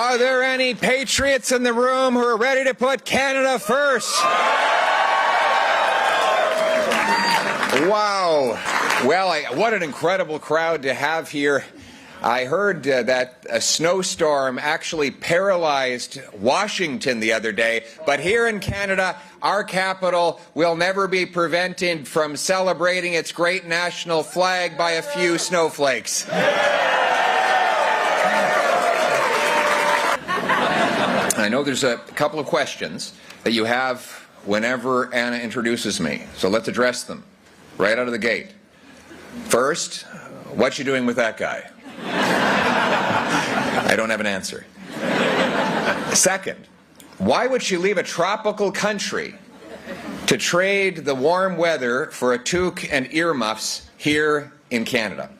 Are there any patriots in the room who are ready to put Canada first? Wow. Well, what an incredible crowd to have here. I heard that a snowstorm actually paralyzed Washington the other day, but here in Canada, our capital will never be prevented from celebrating its great national flag by a few snowflakes. I know there's a couple of questions that you have whenever Anna introduces me, so let's address them right out of the gate. First, what you doing with that guy? I don't have an answer. Second, why would she leave a tropical country to trade the warm weather for a toque and earmuffs here in Canada?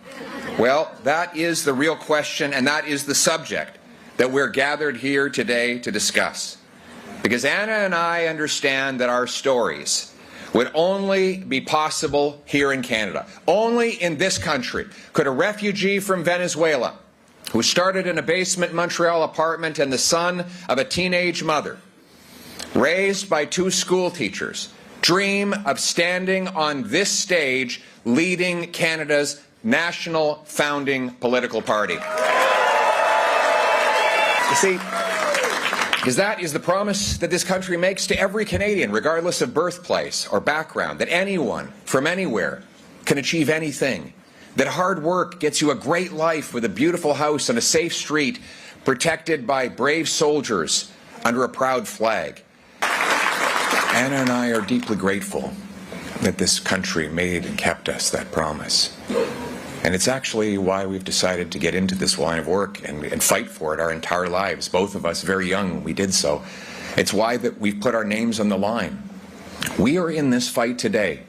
Well, that is the real question, and that is the subject that we're gathered here today to discuss. Because Anna and I understand that our stories would only be possible here in Canada. Only in this country could a refugee from Venezuela, who started in a basement Montreal apartment and the son of a teenage mother, raised by two school teachers, dream of standing on this stage leading Canada's national founding political party. You see, because that is the promise that this country makes to every Canadian, regardless of birthplace or background, that anyone from anywhere can achieve anything, that hard work gets you a great life with a beautiful house and a safe street protected by brave soldiers under a proud flag. Anna and I are deeply grateful that this country made and kept us that promise. And it's actually why we've decided to get into this line of work and fight for it our entire lives. Both of us very young when we did so. It's why that we've put our names on the line. We are in this fight today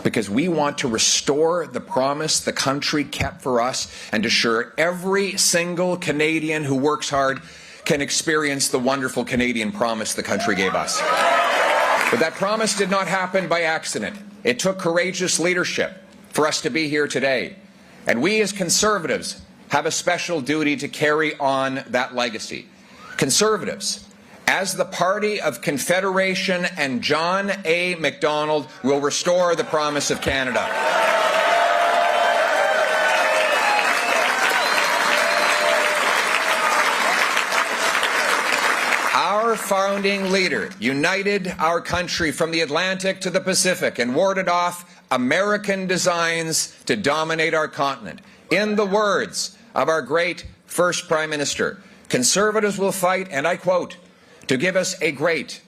because we want to restore the promise the country kept for us and assure every single Canadian who works hard can experience the wonderful Canadian promise the country gave us. But that promise did not happen by accident. It took courageous leadership for us to be here today. And we as Conservatives have a special duty to carry on that legacy. Conservatives, as the party of Confederation and John A. Macdonald, will restore the promise of Canada. Our founding leader united our country from the Atlantic to the Pacific and warded off American designs to dominate our continent. In the words of our great first Prime Minister, Conservatives will fight, and I quote, to give us a great,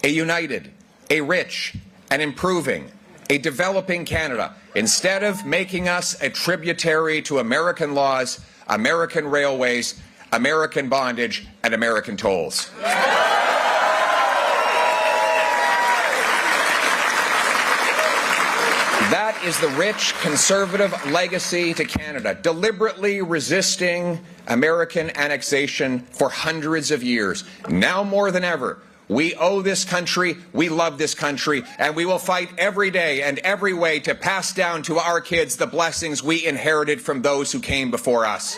a united, a rich, an improving, a developing Canada, instead of making us a tributary to American laws, American railways, American bondage, and American tolls. That is the rich Conservative legacy to Canada, deliberately resisting American annexation for hundreds of years. Now more than ever, we owe this country, we love this country, and we will fight every day and every way to pass down to our kids the blessings we inherited from those who came before us.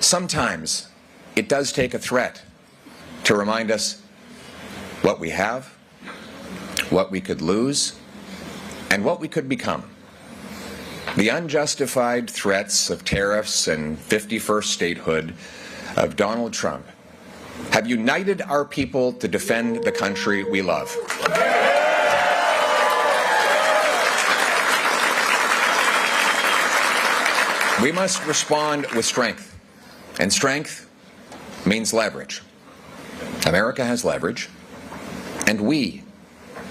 Sometimes it does take a threat to remind us what we have, what we could lose, and what we could become. The unjustified threats of tariffs and 51st statehood of Donald Trump have united our people to defend the country we love. We must respond with strength, and strength means leverage. America has leverage, and we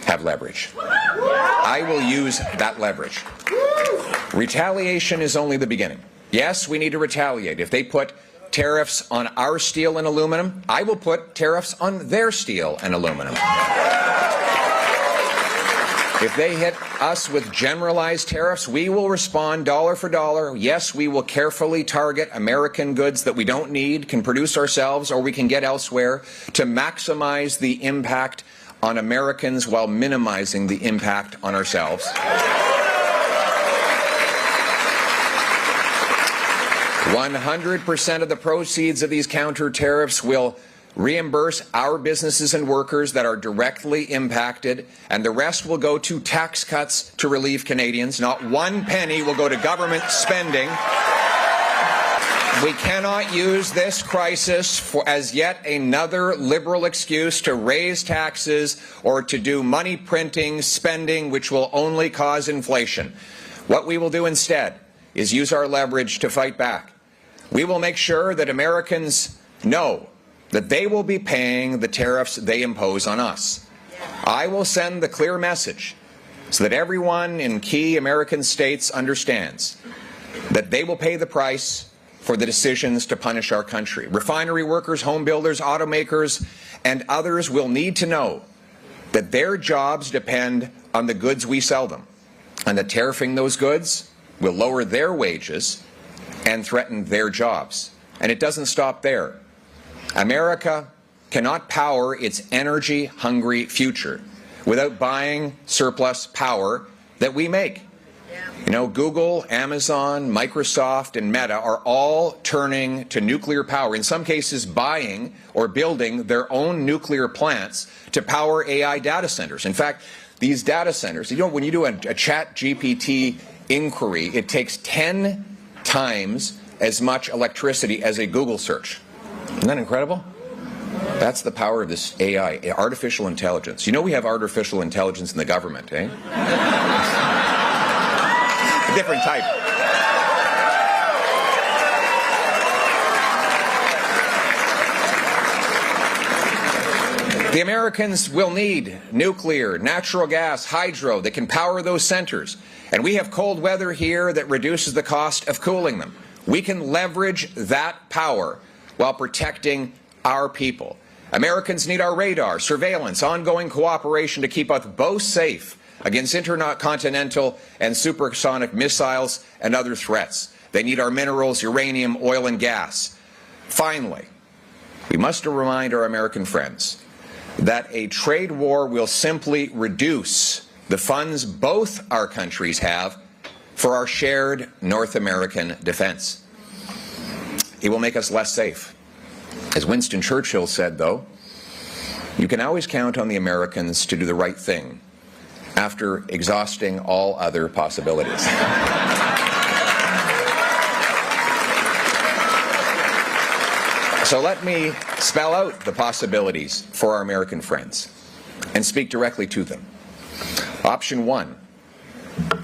have leverage. I will use that leverage. Retaliation is only the beginning. Yes, we need to retaliate. If they put tariffs on our steel and aluminum, I will put tariffs on their steel and aluminum. If they hit us with generalized tariffs, we will respond dollar for dollar. Yes, we will carefully target American goods that we don't need, can produce ourselves, or we can get elsewhere to maximize the impact on Americans while minimizing the impact on ourselves. 100% of the proceeds of these counter tariffs will reimburse our businesses and workers that are directly impacted, and the rest will go to tax cuts to relieve Canadians. Not one penny will go to government spending. We cannot use this crisis as yet another Liberal excuse to raise taxes or to do money printing spending, which will only cause inflation. What we will do instead is use our leverage to fight back. We will make sure that Americans know that they will be paying the tariffs they impose on us. I will send the clear message so that everyone in key American states understands that they will pay the price for the decisions to punish our country. Refinery workers, home builders, automakers, and others will need to know that their jobs depend on the goods we sell them, and that tariffing those goods will lower their wages and threaten their jobs. And it doesn't stop there. America cannot power its energy-hungry future without buying surplus power that we make. You know, Google, Amazon, Microsoft, and Meta are all turning to nuclear power, in some cases buying or building their own nuclear plants to power AI data centers. In fact, these data centers, you know, when you do a chat GPT inquiry, it takes 10 times as much electricity as a Google search. Isn't that incredible? That's the power of this AI, artificial intelligence. You know we have artificial intelligence in the government, eh? A different type. The Americans will need nuclear, natural gas, hydro that can power those centers. And we have cold weather here that reduces the cost of cooling them. We can leverage that power while protecting our people. Americans need our radar, surveillance, ongoing cooperation to keep us both safe against intercontinental and supersonic missiles and other threats. They need our minerals, uranium, oil, and gas. Finally, we must remind our American friends that a trade war will simply reduce the funds both our countries have for our shared North American defense. It will make us less safe. As Winston Churchill said, though, you can always count on the Americans to do the right thing after exhausting all other possibilities. So let me spell out the possibilities for our American friends and speak directly to them. Option 1.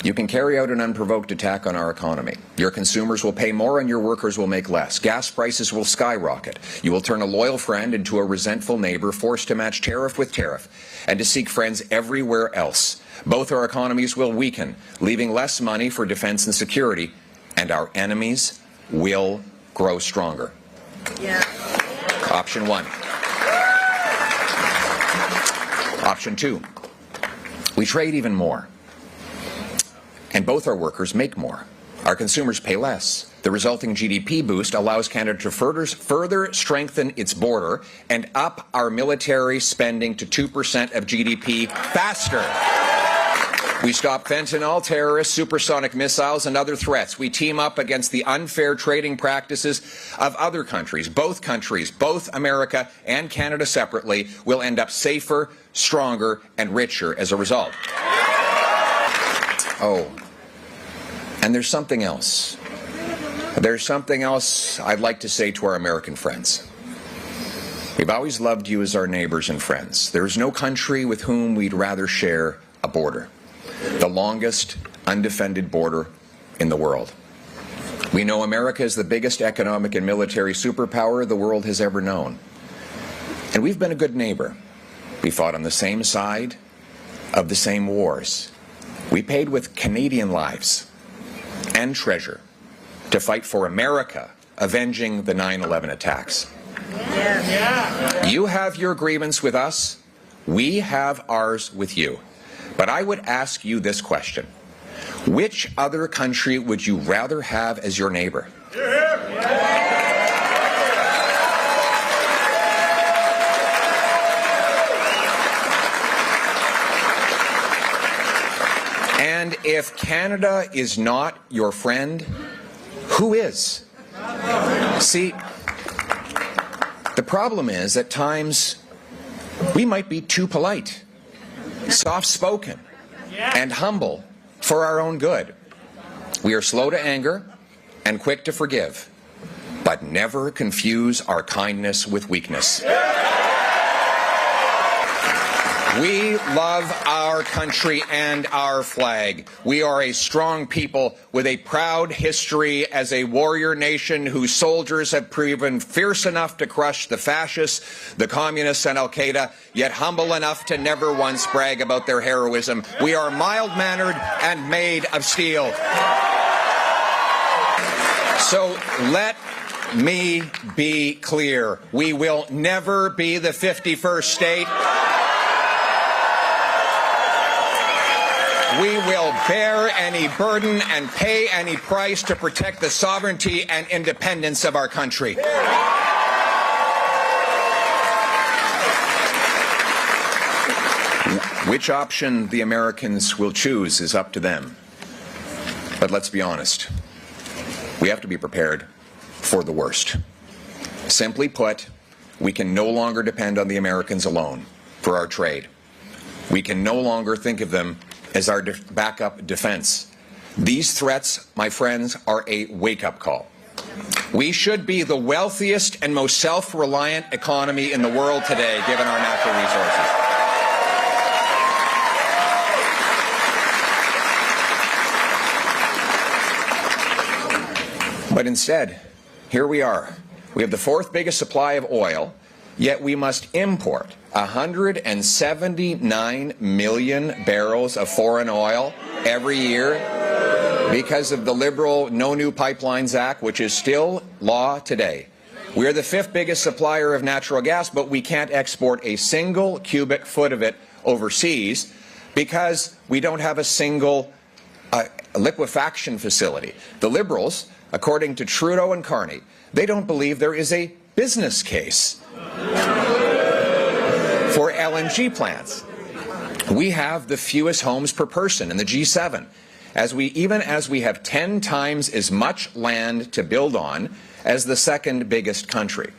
You can carry out an unprovoked attack on our economy. Your consumers will pay more and your workers will make less. Gas prices will skyrocket. You will turn a loyal friend into a resentful neighbor, forced to match tariff with tariff and to seek friends everywhere else. Both our economies will weaken, leaving less money for defense and security, and our enemies will grow stronger. Yeah. Option 1. Option 2. We trade even more. And both our workers make more. Our consumers pay less. The resulting GDP boost allows Canada to further strengthen its border and up our military spending to 2% of GDP faster. We stop fentanyl, terrorists, supersonic missiles, and other threats. We team up against the unfair trading practices of other countries. Both America and Canada separately, will end up safer, stronger, and richer as a result. Oh, and there's something else. There's something else I'd like to say to our American friends. We've always loved you as our neighbors and friends. There is no country with whom we'd rather share a border. The longest undefended border in the world. We know America is the biggest economic and military superpower the world has ever known. And we've been a good neighbor. We fought on the same side of the same wars. We paid with Canadian lives and treasure to fight for America, avenging the 9/11 attacks. Yeah. You have your grievance with us. We have ours with you. But I would ask you this question. Which other country would you rather have as your neighbor? And if Canada is not your friend, who is? See, the problem is at times we might be too polite, soft-spoken, and humble for our own good. We are slow to anger and quick to forgive, but never confuse our kindness with weakness. We love our country and our flag. We are a strong people with a proud history as a warrior nation whose soldiers have proven fierce enough to crush the fascists, the communists, and Al-Qaeda, yet humble enough to never once brag about their heroism. We are mild-mannered and made of steel. So let me be clear. We will never be the 51st state. We will bear any burden and pay any price to protect the sovereignty and independence of our country. Which option the Americans will choose is up to them. But let's be honest. We have to be prepared for the worst. Simply put, we can no longer depend on the Americans alone for our trade. We can no longer think of them as our backup defense. These threats, my friends, are a wake-up call. We should be the wealthiest and most self-reliant economy in the world today, given our natural resources. But instead, here we are. We have the fourth biggest supply of oil, yet we must import 179 million barrels of foreign oil every year because of the Liberal No New Pipelines Act, which is still law today. We are the fifth biggest supplier of natural gas, but we can't export a single cubic foot of it overseas because we don't have a single liquefaction facility. The Liberals, according to Trudeau and Carney, they don't believe there is a business case for LNG plants. We have the fewest homes per person in the G7, even as we have 10 times as much land to build on as the second biggest country,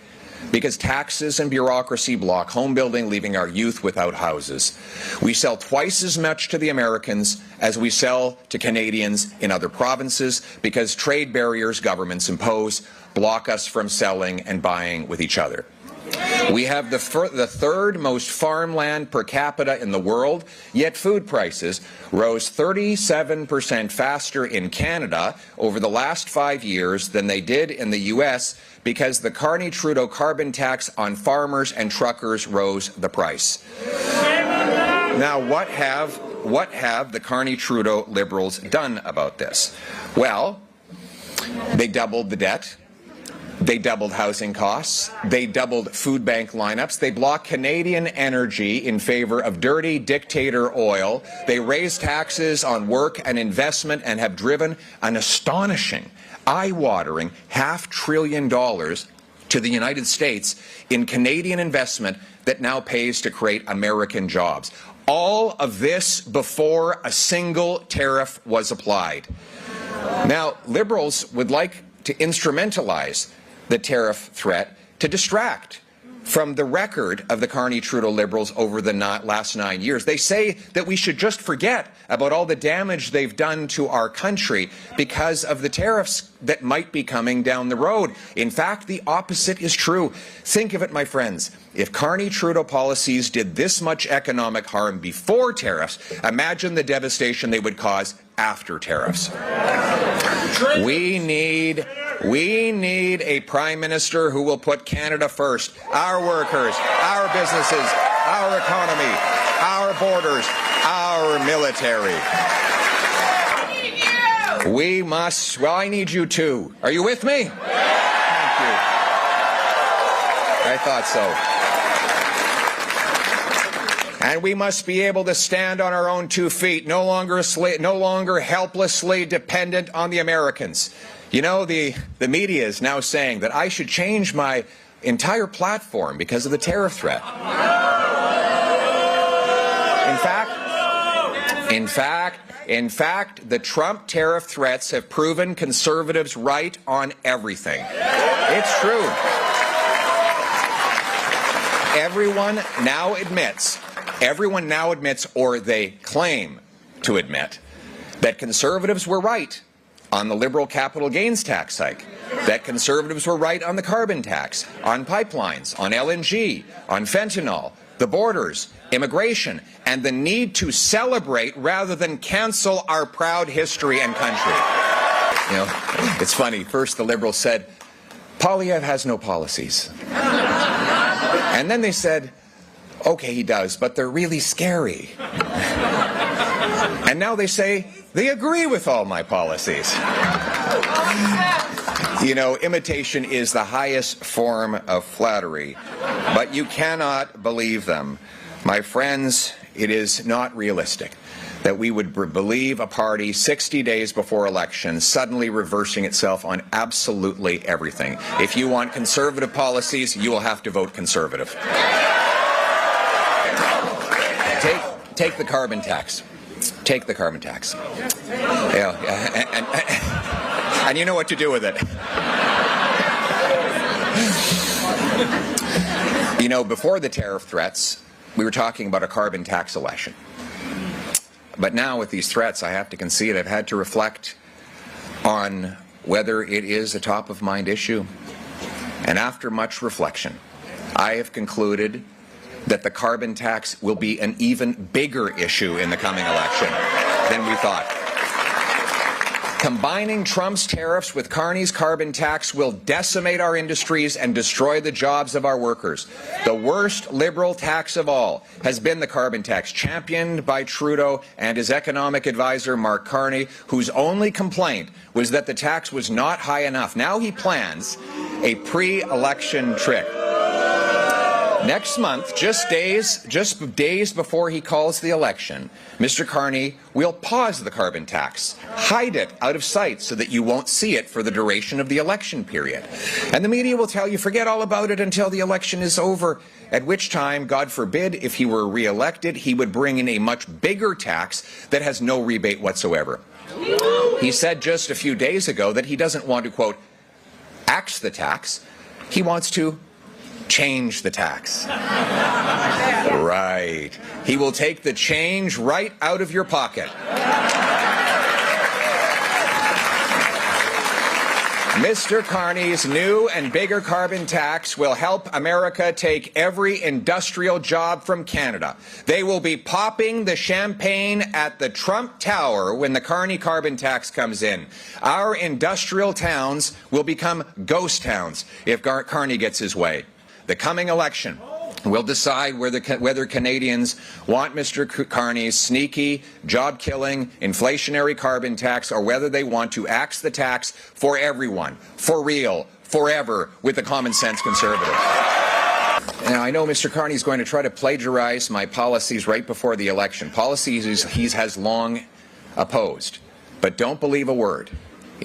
because taxes and bureaucracy block home building, leaving our youth without houses. We sell twice as much to the Americans as we sell to Canadians in other provinces because trade barriers governments impose block us from selling and buying with each other. We have the third most farmland per capita in the world, yet food prices rose 37% faster in Canada over the last 5 years than they did in the U.S. because the Carney-Trudeau carbon tax on farmers and truckers rose the price. Now, what have the Carney-Trudeau Liberals done about this? Well, they doubled the debt. They doubled housing costs. They doubled food bank lineups. They blocked Canadian energy in favor of dirty dictator oil. They raised taxes on work and investment and have driven an astonishing, eye-watering $500 billion to the United States in Canadian investment that now pays to create American jobs. All of this before a single tariff was applied. Now, Liberals would like to instrumentalize the tariff threat to distract from the record of the Carney-Trudeau Liberals over the last 9 years. They say that we should just forget about all the damage they've done to our country because of the tariffs that might be coming down the road. In fact, the opposite is true. Think of it, my friends. If Carney-Trudeau policies did this much economic harm before tariffs, imagine the devastation they would cause after tariffs. We need a Prime Minister who will put Canada first, our workers, our businesses, our economy, our borders, our military. We must, well, I need you too. Are you with me? Thank you. I thought so. And we must be able to stand on our own 2 feet, no longer helplessly dependent on the Americans. You know, the media is now saying that I should change my entire platform because of the tariff threat. In fact, In fact, the Trump tariff threats have proven conservatives right on everything. It's true. Everyone now admits, or they claim to admit, that conservatives were right on the liberal capital gains tax hike, that conservatives were right on the carbon tax, on pipelines, on LNG, on fentanyl, the borders, immigration, and the need to celebrate rather than cancel our proud history and country. You know, it's funny. First, the Liberals said, Poilievre has no policies. And then they said, okay, he does, but they're really scary. And now they say, they agree with all my policies. You know, imitation is the highest form of flattery, but you cannot believe them. My friends, it is not realistic that we would believe a party 60 days before election suddenly reversing itself on absolutely everything. If you want conservative policies, you will have to vote conservative. Take the carbon tax. Take the carbon tax. Yeah, and you know what to do with it. You know, before the tariff threats, we were talking about a carbon tax election. But now with these threats, I have to concede I've had to reflect on whether it is a top-of-mind issue. And after much reflection, I have concluded that the carbon tax will be an even bigger issue in the coming election than we thought. Combining Trump's tariffs with Carney's carbon tax will decimate our industries and destroy the jobs of our workers. The worst Liberal tax of all has been the carbon tax, championed by Trudeau and his economic advisor, Mark Carney, whose only complaint was that the tax was not high enough. Now he plans a pre-election trick. Next month, just days before he calls the election, Mr. Carney will pause the carbon tax, hide it out of sight so that you won't see it for the duration of the election period. And the media will tell you, forget all about it until the election is over, at which time, God forbid, if he were re-elected, he would bring in a much bigger tax that has no rebate whatsoever. He said just a few days ago that he doesn't want to, quote, axe the tax. He wants to change the tax. Right. He will take the change right out of your pocket. Mr. Carney's new and bigger carbon tax will help America take every industrial job from Canada. They will be popping the champagne at the Trump Tower when the Carney carbon tax comes in. Our industrial towns will become ghost towns if Carney gets his way. The coming election will decide whether Canadians want Mr. Carney's sneaky, job-killing, inflationary carbon tax, or whether they want to axe the tax for everyone, for real, forever, with the common-sense conservative. Now, I know Mr. Carney is going to try to plagiarize my policies right before the election, policies he has long opposed. But don't believe a word.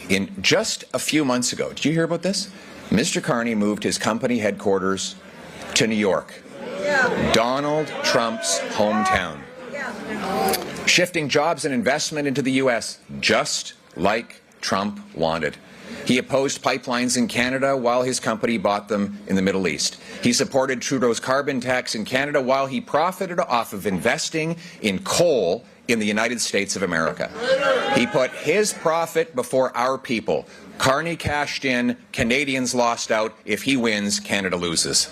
In just a few months ago, did you hear about this? Mr. Carney moved his company headquarters to New York, Donald Trump's hometown, shifting jobs and investment into the U.S., just like Trump wanted. He opposed pipelines in Canada while his company bought them in the Middle East. He supported Trudeau's carbon tax in Canada while he profited off of investing in coal in the United States of America. He put his profit before our people. Carney cashed in, Canadians lost out. If he wins, Canada loses.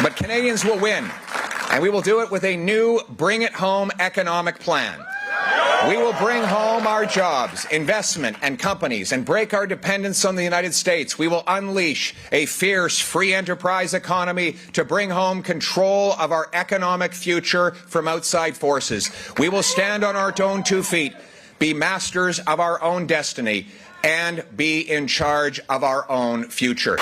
But Canadians will win, and we will do it with a new bring-it-home economic plan. We will bring home our jobs, investment, and companies and break our dependence on the United States. We will unleash a fierce free enterprise economy to bring home control of our economic future from outside forces. We will stand on our own 2 feet, be masters of our own destiny, and be in charge of our own future.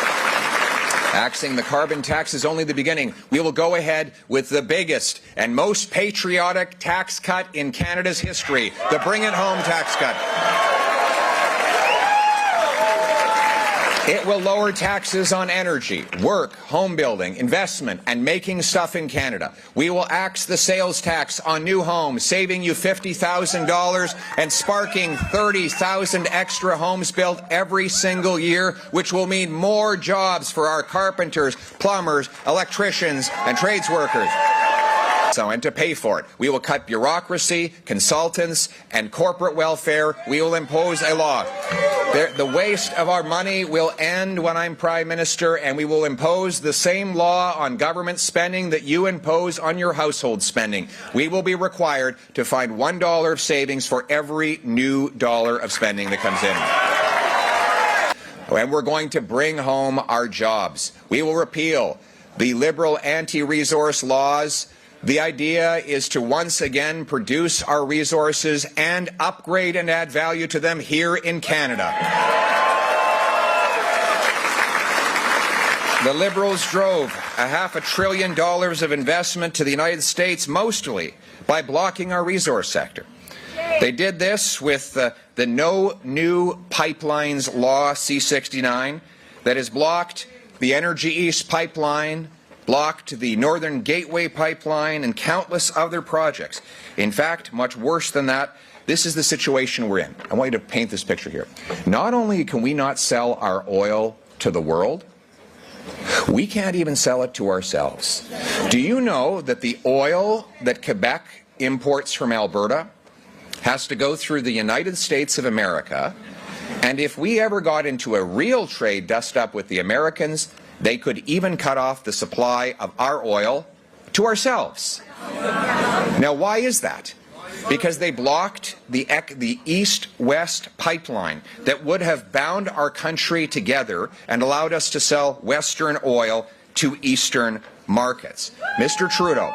Axing the carbon tax is only the beginning. We will go ahead with the biggest and most patriotic tax cut in Canada's history, the Bring It Home tax cut. It will lower taxes on energy, work, home building, investment, and making stuff in Canada. We will axe the sales tax on new homes, saving you $50,000 and sparking 30,000 extra homes built every single year, which will mean more jobs for our carpenters, plumbers, electricians, and trades workers. And to pay for it, we will cut bureaucracy, consultants, and corporate welfare. We will impose a law. The waste of our money will end when I'm Prime Minister, and we will impose the same law on government spending that you impose on your household spending. We will be required to find $1 of savings for every new dollar of spending that comes in. And we're going to bring home our jobs. We will repeal the Liberal anti-resource laws. The idea is to once again produce our resources and upgrade and add value to them here in Canada. The Liberals drove $500 billion of investment to the United States, mostly by blocking our resource sector. They did this with the No New Pipelines Law, C-69, that has blocked the Energy East pipeline, blocked the Northern Gateway pipeline, and countless other projects. In fact, much worse than that, this is the situation we're in. I want you to paint this picture here. Not only can we not sell our oil to the world, we can't even sell it to ourselves. Do you know that the oil that Quebec imports from Alberta has to go through the United States of America, and if we ever got into a real trade dust-up with the Americans, they could even cut off the supply of our oil to ourselves. Now, why is that? Because they blocked the East-West pipeline that would have bound our country together and allowed us to sell Western oil to Eastern markets. Mr. Trudeau,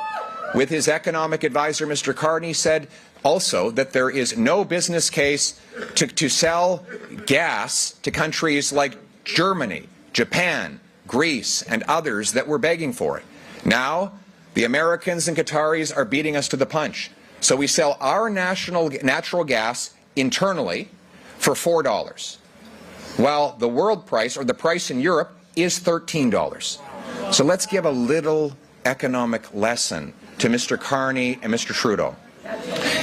with his economic advisor, Mr. Carney, said also that there is no business case to sell gas to countries like Germany, Japan, Greece, and others that were begging for it. Now, the Americans and Qataris are beating us to the punch. So we sell our natural gas internally for $4, while the world price, or the price in Europe, is $13. So let's give a little economic lesson to Mr. Carney and Mr. Trudeau.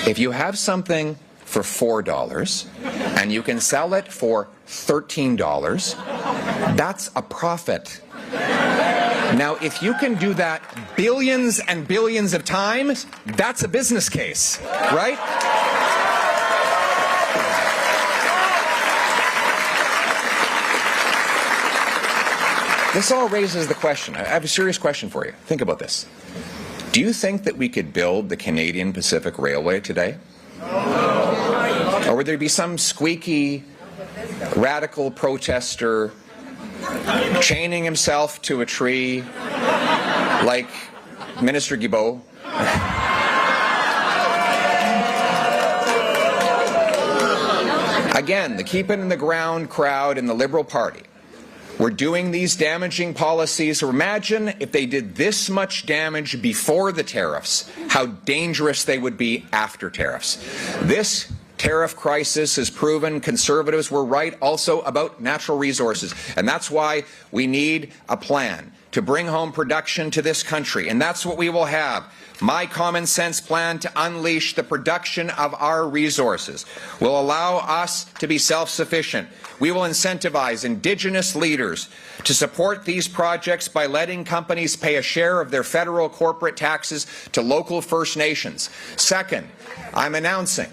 If you have something for $4 and you can sell it for $13, that's a profit. Now, if you can do that billions and billions of times, that's a business case, right? This all raises the question. I have a serious question for you. Think about this. Do you think that we could build the Canadian Pacific Railway today? Or would there be some squeaky, radical protester chaining himself to a tree like Minister Guilbeault? Again, the keep it in the ground crowd in the Liberal Party were doing these damaging policies. Imagine if they did this much damage before the tariffs, how dangerous they would be after tariffs. This tariff crisis has proven Conservatives were right also about natural resources, and that's why we need a plan to bring home production to this country, and that's what we will have. My common sense plan to unleash the production of our resources will allow us to be self-sufficient. We will incentivize Indigenous leaders to support these projects by letting companies pay a share of their federal corporate taxes to local First Nations. Second, I'm announcing,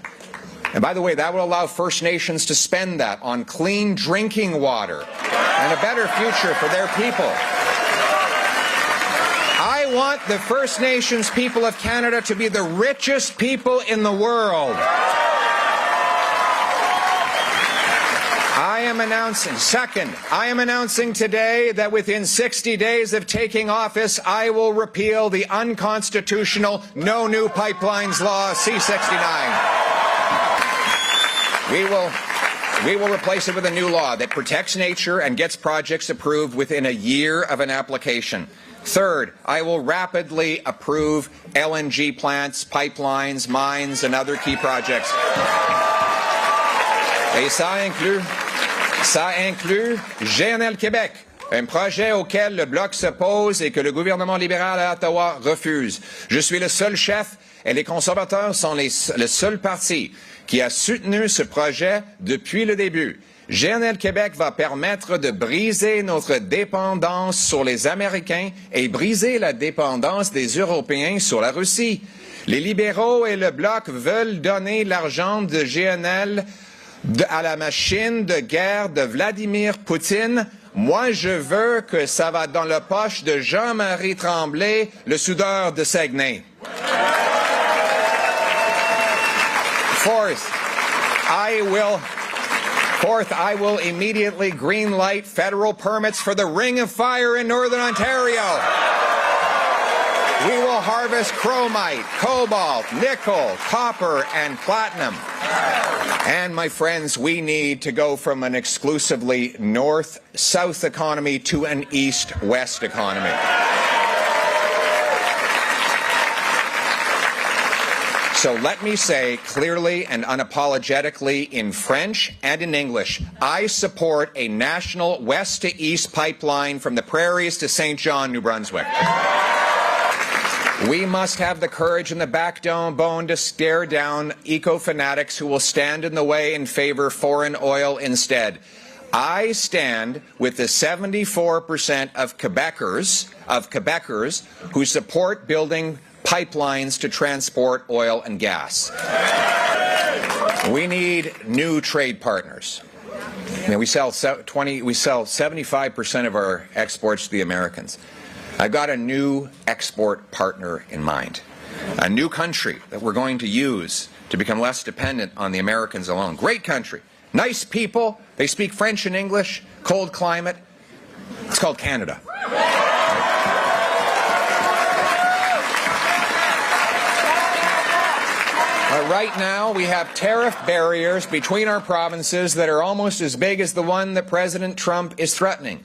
and by the way, that will allow First Nations to spend that on clean drinking water and a better future for their people. I want the First Nations people of Canada to be the richest people in the world. I am announcing today that within 60 days of taking office, I will repeal the unconstitutional No New Pipelines Law, C-69. We will replace it with a new law that protects nature and gets projects approved within a year of an application. Third, I will rapidly approve LNG plants, pipelines, mines, and other key projects. Et ça inclut Ça inclut GNL Québec, un projet auquel le Bloc s'oppose et que le gouvernement libéral à Ottawa refuse. Je suis le seul chef et les conservateurs sont le seul parti qui a soutenu ce projet depuis le début. GNL Québec va permettre de briser notre dépendance sur les Américains et briser la dépendance des Européens sur la Russie. Les libéraux et le Bloc veulent donner l'argent de GNL à la machine de guerre de Vladimir Poutine. Moi, je veux que ça va dans la poche de Jean-Marie Tremblay, le soudeur de Saguenay. Fourth, I will immediately greenlight federal permits for the Ring of Fire in Northern Ontario. We will harvest chromite, cobalt, nickel, copper, and platinum. And, my friends, we need to go from an exclusively north-south economy to an east-west economy. So let me say clearly and unapologetically in French and in English, I support a national west-to-east pipeline from the prairies to St. John, New Brunswick. We must have the courage and the backbone to stare down eco-fanatics who will stand in the way and favor foreign oil instead. I stand with the 74% of Quebecers who support building pipelines to transport oil and gas. We need new trade partners. We sell 75% of our exports to the Americans. I've got a new export partner in mind, a new country that we're going to use to become less dependent on the Americans alone. Great country, nice people, they speak French and English, cold climate. It's called Canada. Right now, we have tariff barriers between our provinces that are almost as big as the one that President Trump is threatening.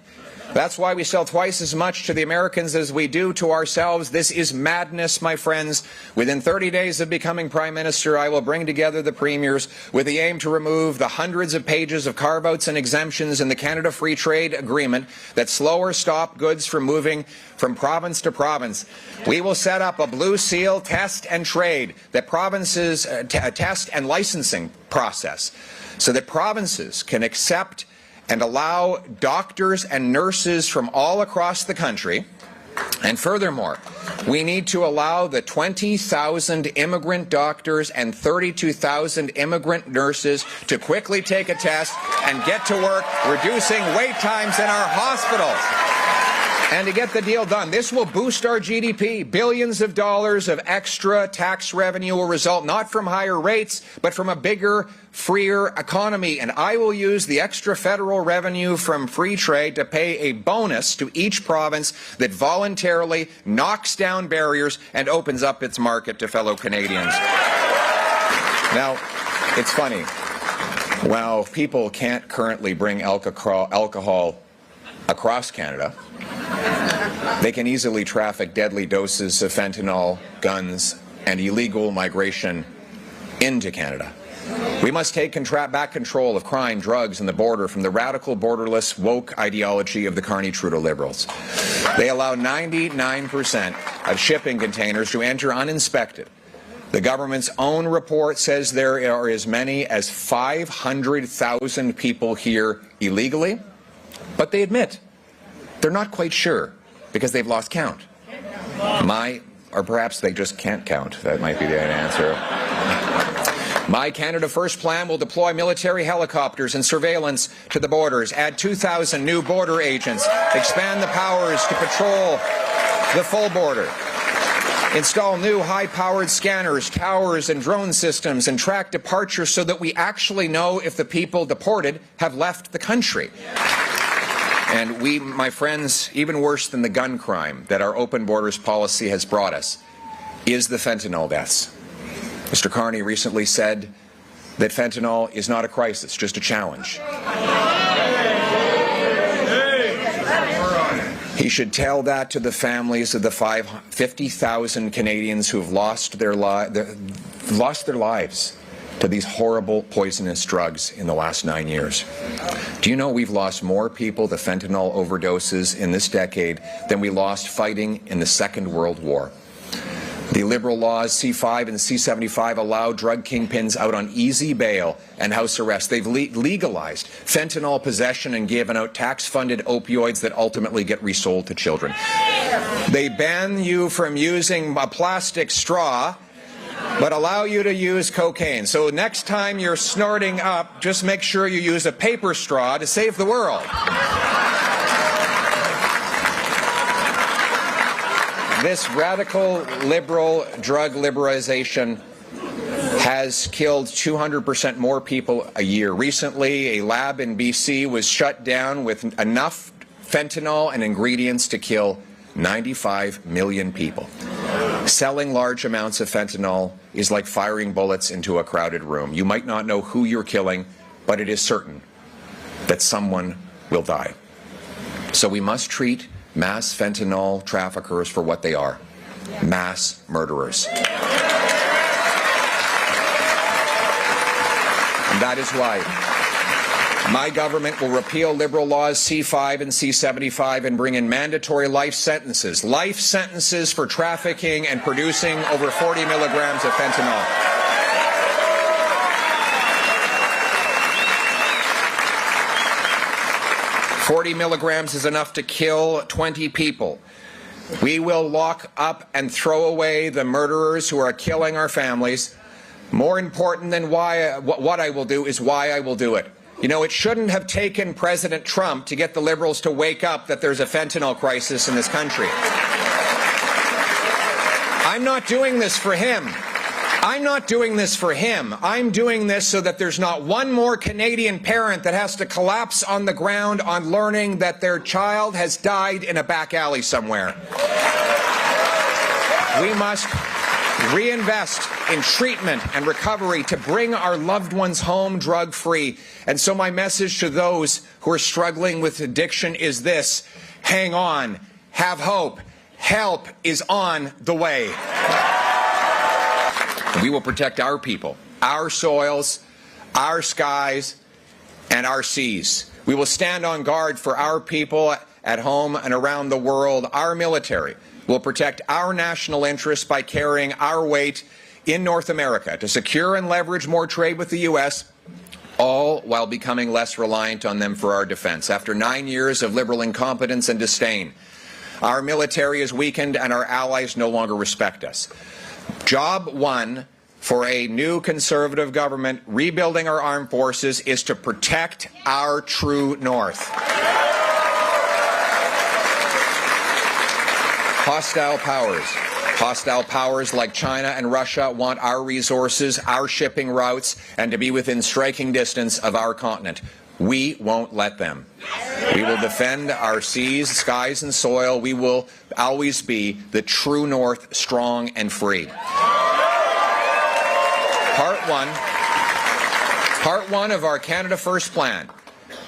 That's why we sell twice as much to the Americans as we do to ourselves. This is madness, my friends. Within 30 days of becoming Prime Minister, I will bring together the premiers with the aim to remove the hundreds of pages of carve-outs and exemptions in the Canada Free Trade Agreement that slow or stop goods from moving from province to province. We will set up a blue seal test and trade that provinces test and licensing process so that provinces can accept and allow doctors and nurses from all across the country. And furthermore, we need to allow the 20,000 immigrant doctors and 32,000 immigrant nurses to quickly take a test and get to work, reducing wait times in our hospitals. And to get the deal done, this will boost our GDP. Billions of dollars of extra tax revenue will result not from higher rates, but from a bigger, freer economy. And I will use the extra federal revenue from free trade to pay a bonus to each province that voluntarily knocks down barriers and opens up its market to fellow Canadians. Now, it's funny. While people can't currently bring alcohol across Canada, they can easily traffic deadly doses of fentanyl, guns, and illegal migration into Canada. We must take back control of crime, drugs, and the border from the radical, borderless, woke ideology of the Carney-Trudeau Liberals. They allow 99% of shipping containers to enter uninspected. The government's own report says there are as many as 500,000 people here illegally, but they admit they're not quite sure because they've lost count. Or perhaps they just can't count. That might be the answer. My Canada First plan will deploy military helicopters and surveillance to the borders, add 2,000 new border agents, expand the powers to patrol the full border, install new high-powered scanners, towers, and drone systems, and track departures so that we actually know if the people deported have left the country. And we, my friends, even worse than the gun crime that our open borders policy has brought us, is the fentanyl deaths. Mr. Carney recently said that fentanyl is not a crisis, just a challenge. He should tell that to the families of the 50,000 Canadians who have lost their lives to these horrible poisonous drugs in the last 9 years. Do you know we've lost more people to fentanyl overdoses in this decade than we lost fighting in the Second World War? The Liberal laws C5 and C75 allow drug kingpins out on easy bail and house arrest. They've legalized fentanyl possession and given out tax-funded opioids that ultimately get resold to children. They ban you from using a plastic straw, but allow you to use cocaine. So next time you're snorting up, just make sure you use a paper straw to save the world. This radical liberal drug liberalization has killed 200% more people a year. Recently, a lab in BC was shut down with enough fentanyl and ingredients to kill 95 million people. Selling large amounts of fentanyl is like firing bullets into a crowded room. You might not know who you're killing, but it is certain that someone will die. So we must treat mass fentanyl traffickers for what they are, mass murderers. And that is why my government will repeal Liberal laws C5 and C75 and bring in mandatory life sentences for trafficking and producing over 40 milligrams of fentanyl. "40 milligrams is enough to kill 20 people. We will lock up and throw away the murderers who are killing our families. More important than what I will do is why I will do it. You know, it shouldn't have taken President Trump to get the Liberals to wake up that there's a fentanyl crisis in this country. I'm not doing this for him. I'm not doing this for him. I'm doing this so that there's not one more Canadian parent that has to collapse on the ground on learning that their child has died in a back alley somewhere. We must reinvest in treatment and recovery to bring our loved ones home drug-free. And so my message to those who are struggling with addiction is this: hang on, have hope. Help is on the way. We will protect our people, our soils, our skies, and our seas. We will stand on guard for our people at home and around the world. Our military will protect our national interests by carrying our weight in North America to secure and leverage more trade with the U.S., all while becoming less reliant on them for our defense. After 9 years of Liberal incompetence and disdain, our military is weakened and our allies no longer respect us. Job one for a new Conservative government rebuilding our armed forces is to protect our true north. Hostile powers like China and Russia want our resources, our shipping routes, and to be within striking distance of our continent. We won't let them. We will defend our seas, skies, and soil. We will always be the true north, strong and free. Part one of our Canada First plan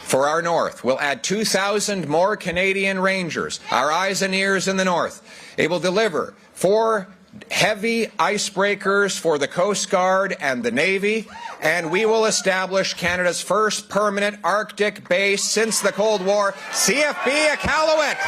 for our north will add 2,000 more Canadian Rangers, our eyes and ears in the north. It will deliver 4 heavy icebreakers for the Coast Guard and the Navy, and we will establish Canada's first permanent Arctic base since the Cold War, CFB Iqaluit.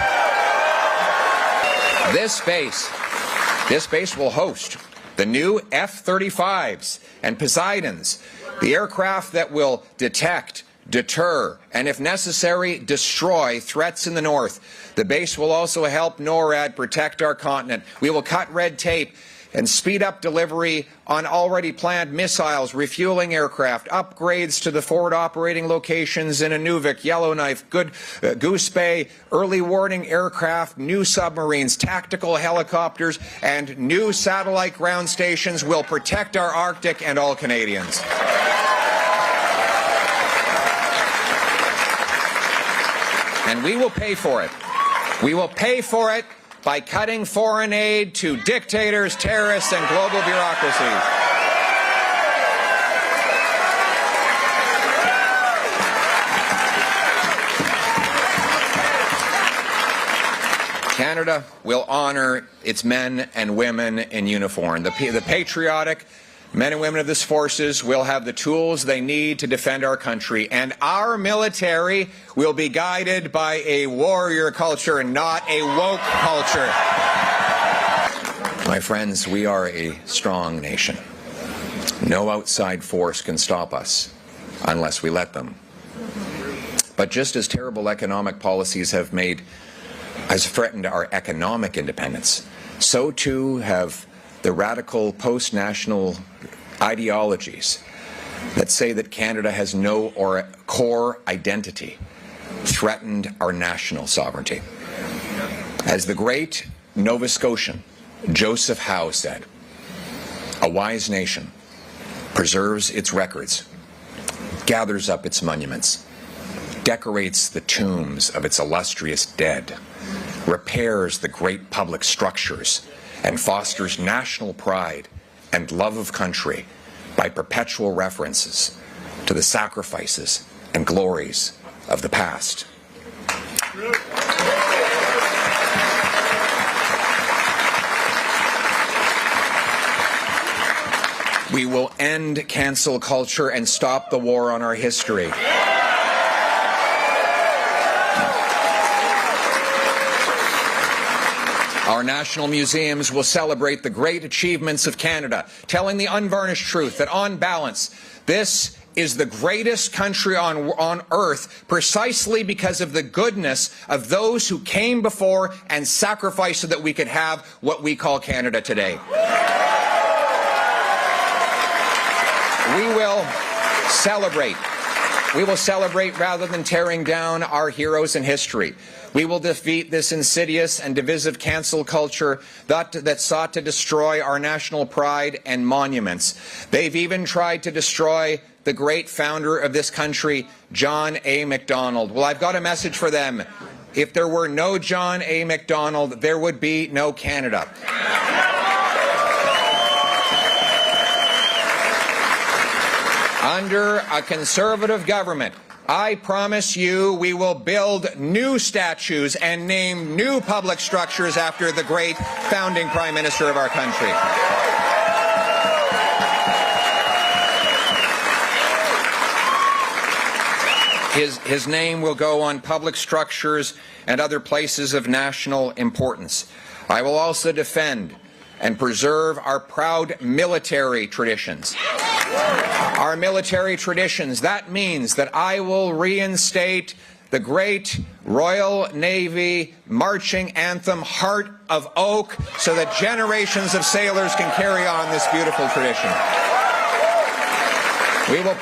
This base will host the new F-35s and Poseidons, the aircraft that will detect, deter, and if necessary, destroy threats in the north. The base will also help NORAD protect our continent. We will cut red tape and speed up delivery on already planned missiles, refueling aircraft, upgrades to the forward operating locations in Inuvik, Yellowknife, Goose Bay, early warning aircraft, new submarines, tactical helicopters, and new satellite ground stations will protect our Arctic and all Canadians. And we will pay for it. We will pay for it by cutting foreign aid to dictators, terrorists, and global bureaucracies. Canada will honor its men and women in uniform. The patriotic men and women of this forces will have the tools they need to defend our country, and our military will be guided by a warrior culture and not a woke culture. My friends, we are a strong nation. No outside force can stop us unless we let them. But just as terrible economic policies have threatened our economic independence, so too have the radical post-national ideologies that say that Canada has no core identity threatened our national sovereignty. As the great Nova Scotian Joseph Howe said, "A wise nation preserves its records, gathers up its monuments, decorates the tombs of its illustrious dead, repairs the great public structures, and fosters national pride and love of country by perpetual references to the sacrifices and glories of the past." We will end cancel culture and stop the war on our history. Our national museums will celebrate the great achievements of Canada, telling the unvarnished truth that, on balance, this is the greatest country on earth precisely because of the goodness of those who came before and sacrificed so that we could have what we call Canada today. We will celebrate. We will celebrate rather than tearing down our heroes in history. We will defeat this insidious and divisive cancel culture that sought to destroy our national pride and monuments. They've even tried to destroy the great founder of this country, John A. Macdonald. Well, I've got a message for them. If there were no John A. Macdonald, there would be no Canada. Under a Conservative government, I promise you we will build new statues and name new public structures after the great founding Prime Minister of our country. His name will go on public structures and other places of national importance. I will also defend and preserve our proud military traditions. Our military traditions, that means that I will reinstate the great Royal Navy marching anthem, Heart of Oak, so that generations of sailors can carry on this beautiful tradition. We will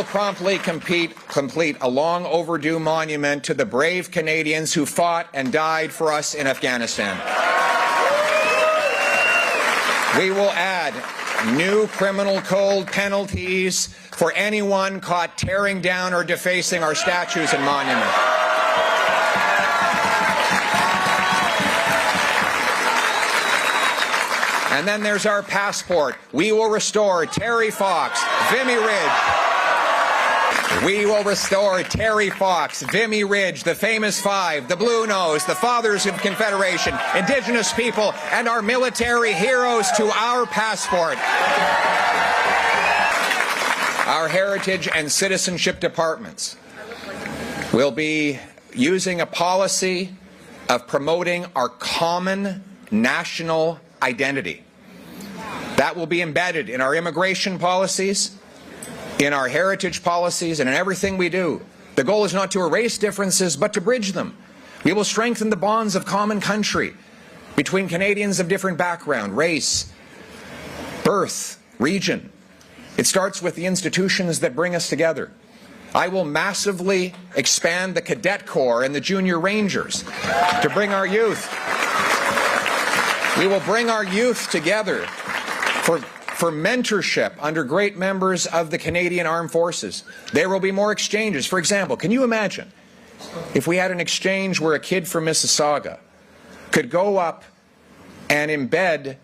promptly complete a long overdue monument to the brave Canadians who fought and died for us in Afghanistan. We will add new criminal code penalties for anyone caught tearing down or defacing our statues and monuments. And then there's our passport. We will restore Terry Fox, Vimy Ridge. We will restore Terry Fox, Vimy Ridge, the famous five, the Blue Nose, the Fathers of Confederation, Indigenous people, and our military heroes to our passport. Our Heritage and Citizenship Departments will be using a policy of promoting our common national identity. That will be embedded in our immigration policies, in our heritage policies, and in everything we do. The goal is not to erase differences, but to bridge them. We will strengthen the bonds of common country between Canadians of different background, race, birth, region. It starts with the institutions that bring us together. I will massively expand the Cadet Corps and the Junior Rangers to bring our youth. We will bring our youth together for mentorship under great members of the Canadian Armed Forces. There will be more exchanges. For example, can you imagine if we had an exchange where a kid from Mississauga could go up and embed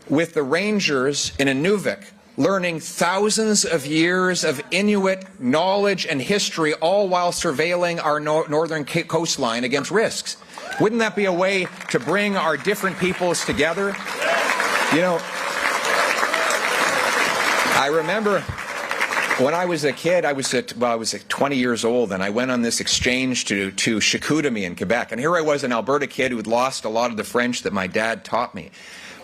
with the Rangers in Inuvik, learning thousands of years of Inuit knowledge and history, all while surveilling our northern coastline against risks? Wouldn't that be a way to bring our different peoples together? You know, I remember when I was a kid, I was 20 years old, and I went on this exchange to Chicoutimi in Quebec. And here I was, an Alberta kid who had lost a lot of the French that my dad taught me.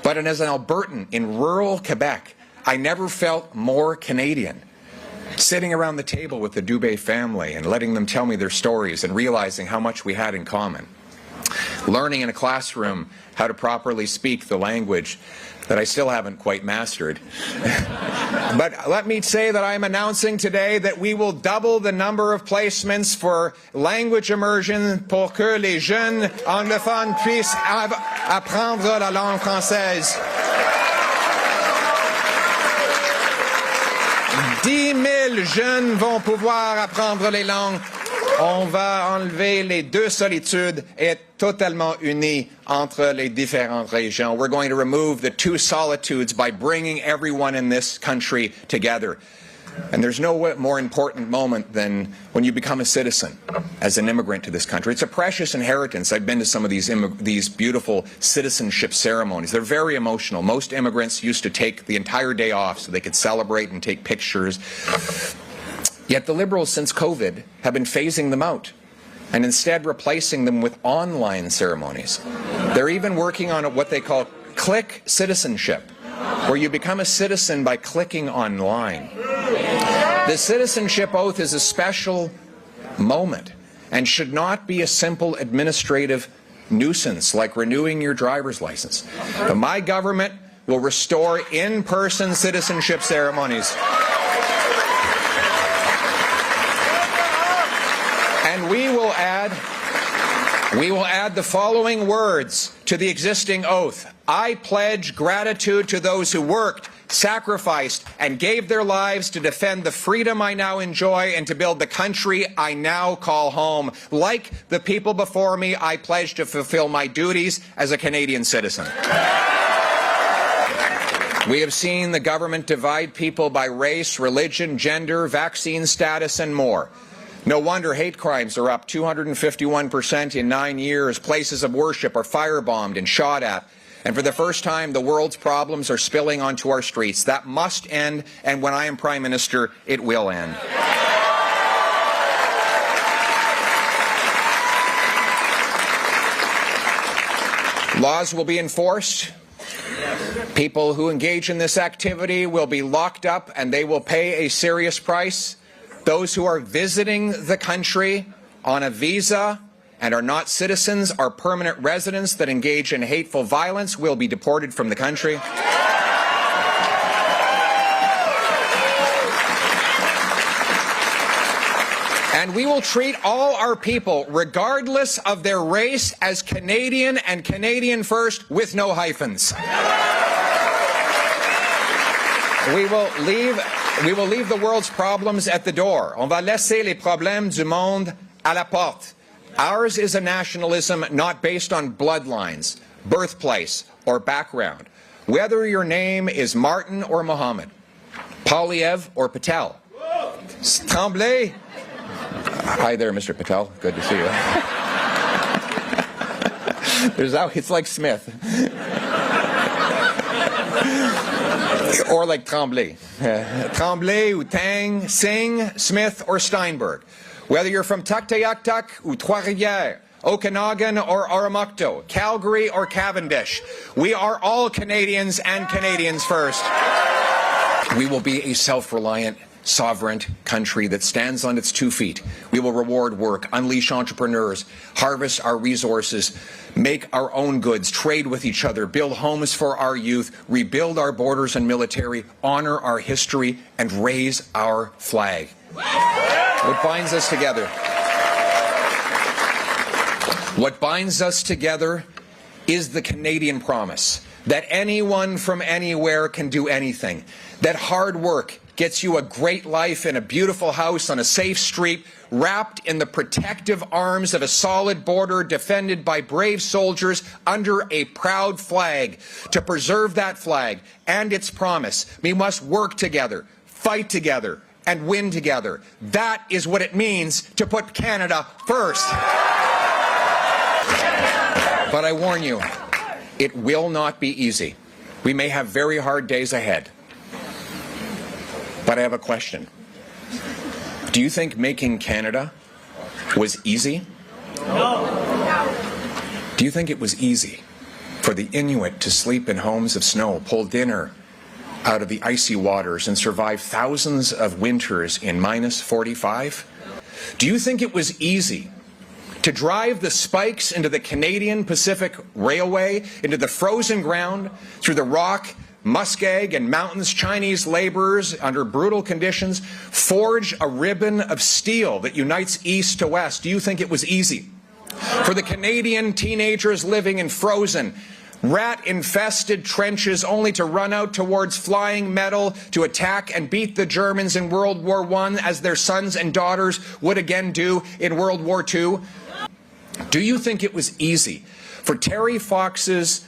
But as an Albertan in rural Quebec, I never felt more Canadian. Sitting around the table with the Dubé family and letting them tell me their stories and realizing how much we had in common. Learning in a classroom how to properly speak the language that I still haven't quite mastered. But let me say that I'm announcing today that we will double the number of placements for language immersion pour que les jeunes anglophones puissent apprendre la langue française. 10 000 jeunes vont pouvoir apprendre les langues. On va enlever les deux solitudes et être totalement unis entre les différentes régions. We're going to remove the two solitudes by bringing everyone in this country together. And there's no more important moment than when you become a citizen as an immigrant to this country. It's a precious inheritance. I've been to some of these beautiful citizenship ceremonies. They're very emotional. Most immigrants used to take the entire day off so they could celebrate and take pictures. Yet the Liberals, since COVID, have been phasing them out and instead replacing them with online ceremonies. They're even working on what they call click citizenship, where you become a citizen by clicking online. The citizenship oath is a special moment and should not be a simple administrative nuisance like renewing your driver's license. But my government will restore in-person citizenship ceremonies. And we will add the following words to the existing oath. I pledge gratitude to those who worked, sacrificed, and gave their lives to defend the freedom I now enjoy and to build the country I now call home. Like the people before me, I pledge to fulfill my duties as a Canadian citizen. We have seen the government divide people by race, religion, gender, vaccine status, and more. No wonder hate crimes are up 251% in 9 years. Places of worship are firebombed and shot at. And for the first time, the world's problems are spilling onto our streets. That must end, and when I am Prime Minister, it will end. Laws will be enforced. People who engage in this activity will be locked up, and they will pay a serious price. Those who are visiting the country on a visa and are not citizens or permanent residents that engage in hateful violence will be deported from the country. And we will treat all our people, regardless of their race, as Canadian and Canadian first with no hyphens. We will leave the world's problems at the door. On va laisser les problèmes du monde à la porte. Ours is a nationalism not based on bloodlines, birthplace, or background. Whether your name is Martin or Mohammed, Poilievre or Patel. Tremblay. Hi there, Mr. Patel. Good to see you. It's like Smith. Or like Tremblay. Tremblay, ou Tang, Singh, Smith, or Steinberg. Whether you're from Tuktoyaktuk or Trois-Rivières, Okanagan or Oromocto, Calgary or Cavendish, we are all Canadians and Canadians first. We will be a self-reliant, sovereign country that stands on its 2 feet. We will reward work, unleash entrepreneurs, harvest our resources, make our own goods, trade with each other, build homes for our youth, rebuild our borders and military, honor our history, and raise our flag. What binds us together? What binds us together is the Canadian promise that anyone from anywhere can do anything, that hard work gets you a great life in a beautiful house on a safe street, wrapped in the protective arms of a solid border defended by brave soldiers under a proud flag. To preserve that flag and its promise, we must work together, fight together, and win together. That is what it means to put Canada first. But I warn you, it will not be easy. We may have very hard days ahead. But I have a question. Do you think making Canada was easy? No. Do you think it was easy for the Inuit to sleep in homes of snow, pull dinner out of the icy waters, and survive thousands of winters in minus 45? Do you think it was easy to drive the spikes into the Canadian Pacific Railway, into the frozen ground, through the rock, muskeg and mountains? Chinese laborers, under brutal conditions, forge a ribbon of steel that unites east to west. Do you think it was easy for the Canadian teenagers living in frozen, rat-infested trenches only to run out towards flying metal to attack and beat the Germans in World War I, as their sons and daughters would again do in World War II? Do you think it was easy for Terry Fox's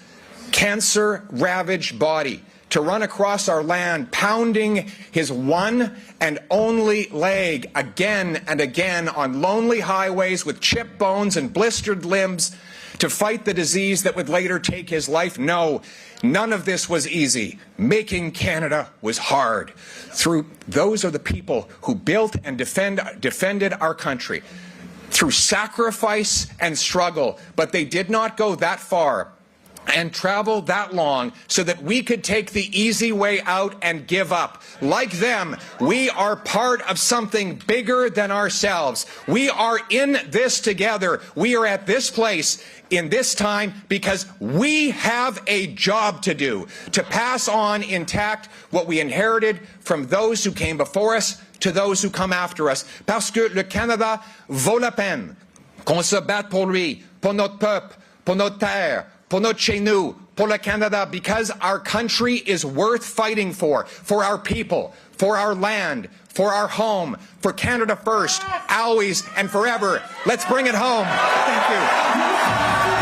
cancer-ravaged body to run across our land, pounding his one and only leg again and again on lonely highways with chipped bones and blistered limbs, to fight the disease that would later take his life? No, none of this was easy. Making Canada was hard. Those are the people who built and defended our country through sacrifice and struggle, but they did not go that far and travel that long so that we could take the easy way out and give up. Like them, we are part of something bigger than ourselves. We are in this together. We are at this place in this time because we have a job to do, to pass on intact what we inherited from those who came before us to those who come after us. Parce que le Canada vaut la peine qu'on se batte pour lui, pour notre peuple, pour notre terre, pour notre chez nous, pour le Canada, because our country is worth fighting for our people, for our land, for our home, for Canada first, always and forever. Let's bring it home. Thank you.